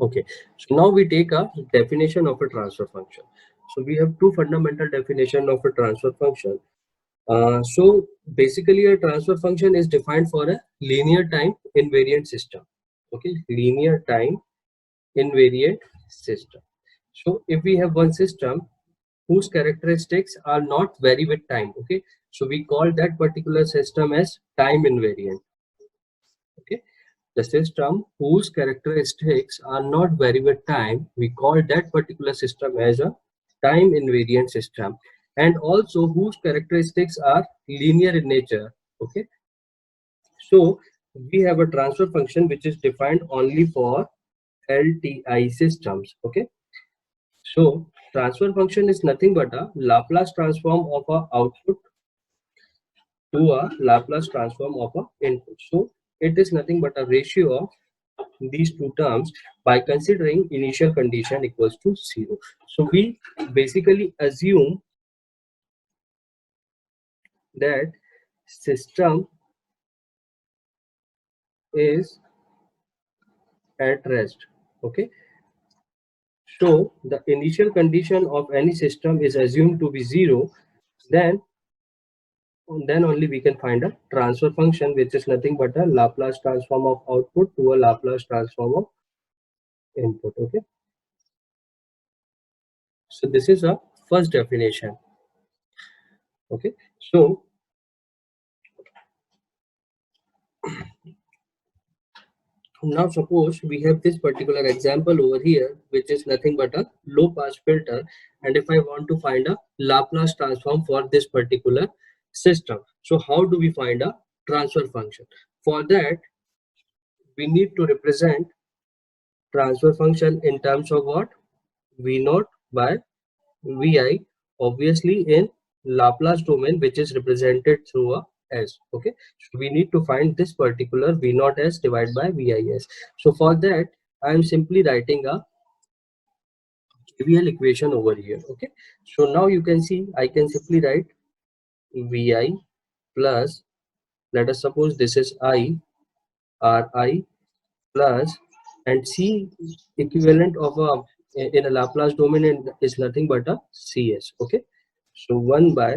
Okay, so now we take a definition of a transfer function. So we have two fundamental definition of a transfer function. So basically a transfer function is defined for a linear time invariant system. Okay, linear time invariant system. So if we have one system whose characteristics are not vary with time, okay, so we call that particular system as time invariant. Okay, the system whose characteristics are not vary with time, we call that particular system as a time invariant system, and also whose characteristics are linear in nature. Okay, so we have a transfer function which is defined only for LTI systems. Okay, so transfer function is nothing but a Laplace transform of a output to a Laplace transform of a input. So it is nothing but a ratio of these two terms by considering initial condition equals to 0. So we basically assume that system is at rest. Okay, so the initial condition of any system is assumed to be 0, then only we can find a transfer function which is nothing but a Laplace transform of output to a Laplace transform of input. Okay, so this is a first definition. Okay, so now suppose we have this particular example over here which is nothing but a low pass filter, and if I want to find a Laplace transform for this particular system, so how do we find a transfer function? For that we need to represent transfer function in terms of what? V naught by Vi, obviously in Laplace domain, which is represented through a S. Okay, so we need to find this particular V naught S divided by VIS. So for that I am simply writing a KVL equation over here. Okay, so now you can see I can simply write Vi plus, let us suppose this is I, Ri plus, and C equivalent of a in a Laplace domain is nothing but a Cs. Okay, so 1 by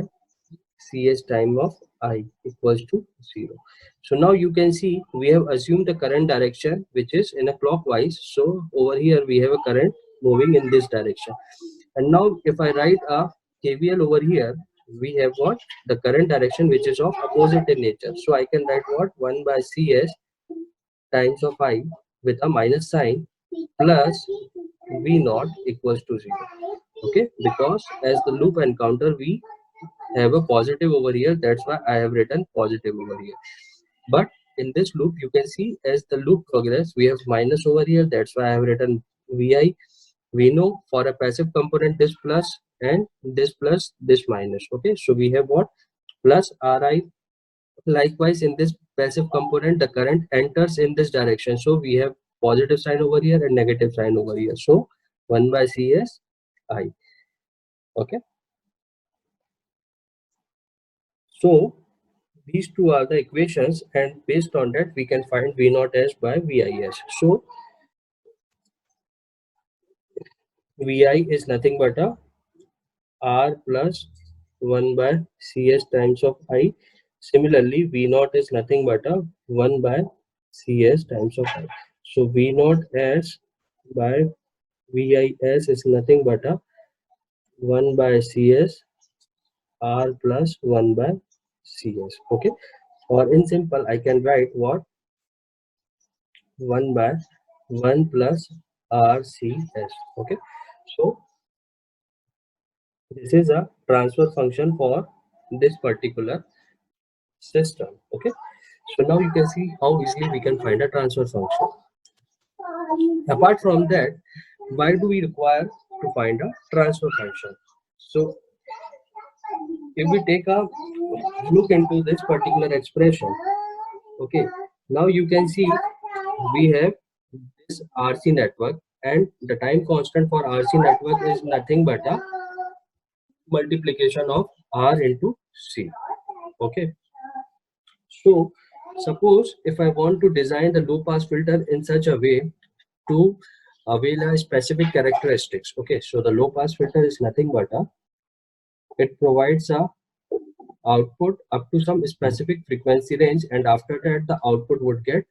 Cs time of I equals to 0. So now you can see we have assumed the current direction which is in a clockwise. So over here we have a current moving in this direction. And now if I write a KVL over here, we have what? The current direction which is of opposite in nature. So I can write what? 1 by Cs times of I with a minus sign plus V naught equals to 0. Okay, because as the loop encounter we have a positive over here, that's why I have written positive over here. But in this loop you can see as the loop progress we have minus over here, that's why I have written Vi. We know for a passive component this plus and this plus this minus. Okay, so we have what? Plus Ri. Likewise in this passive component the current enters in this direction, so we have positive sign over here and negative sign over here, so 1 by Cs I. Okay, so these two are the equations, and based on that we can find V naught S by VIS. So Vi is nothing but a R plus 1 by Cs times of I. Similarly, V naught is nothing but a 1 by Cs times of I. So V naught S by VIS is nothing but a 1 by Cs R plus 1 by Cs. Okay, or in simple I can write what? 1 by 1 plus RCS. Okay, so this is a transfer function for this particular system. Okay, so now you can see how easily we can find a transfer function. Apart from that, why do we require to find a transfer function? So if we take a look into this particular expression, okay, now you can see we have this RC network, and the time constant for RC network is nothing but a multiplication of R into C. Okay, so suppose if I want to design the low pass filter in such a way to avail a specific characteristics. Okay, so the low pass filter is nothing but it provides a output up to some specific frequency range, and after that the output would get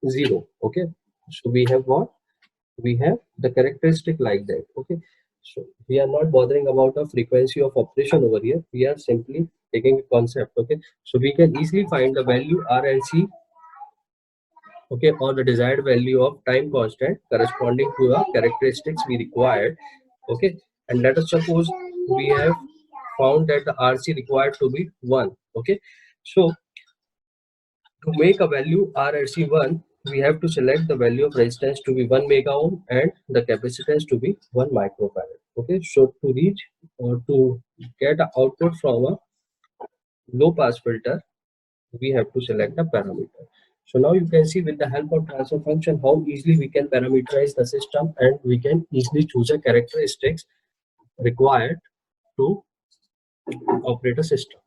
0. Okay, so we have what? We have the characteristic like that. Okay, so we are not bothering about a frequency of operation over here. We are simply taking a concept. Okay, so we can easily find the value R and C, okay, or the desired value of time constant corresponding to the characteristics we required. Okay, and let us suppose we have found that the RC required to be 1. Okay, so to make a value RRC 1, we have to select the value of resistance to be 1 mega ohm and the capacitance to be 1 microfarad. Okay, so to reach or to get an output from a low pass filter, we have to select a parameter. So now you can see with the help of transfer function how easily we can parameterize the system, and we can easily choose a characteristics required to operate a system.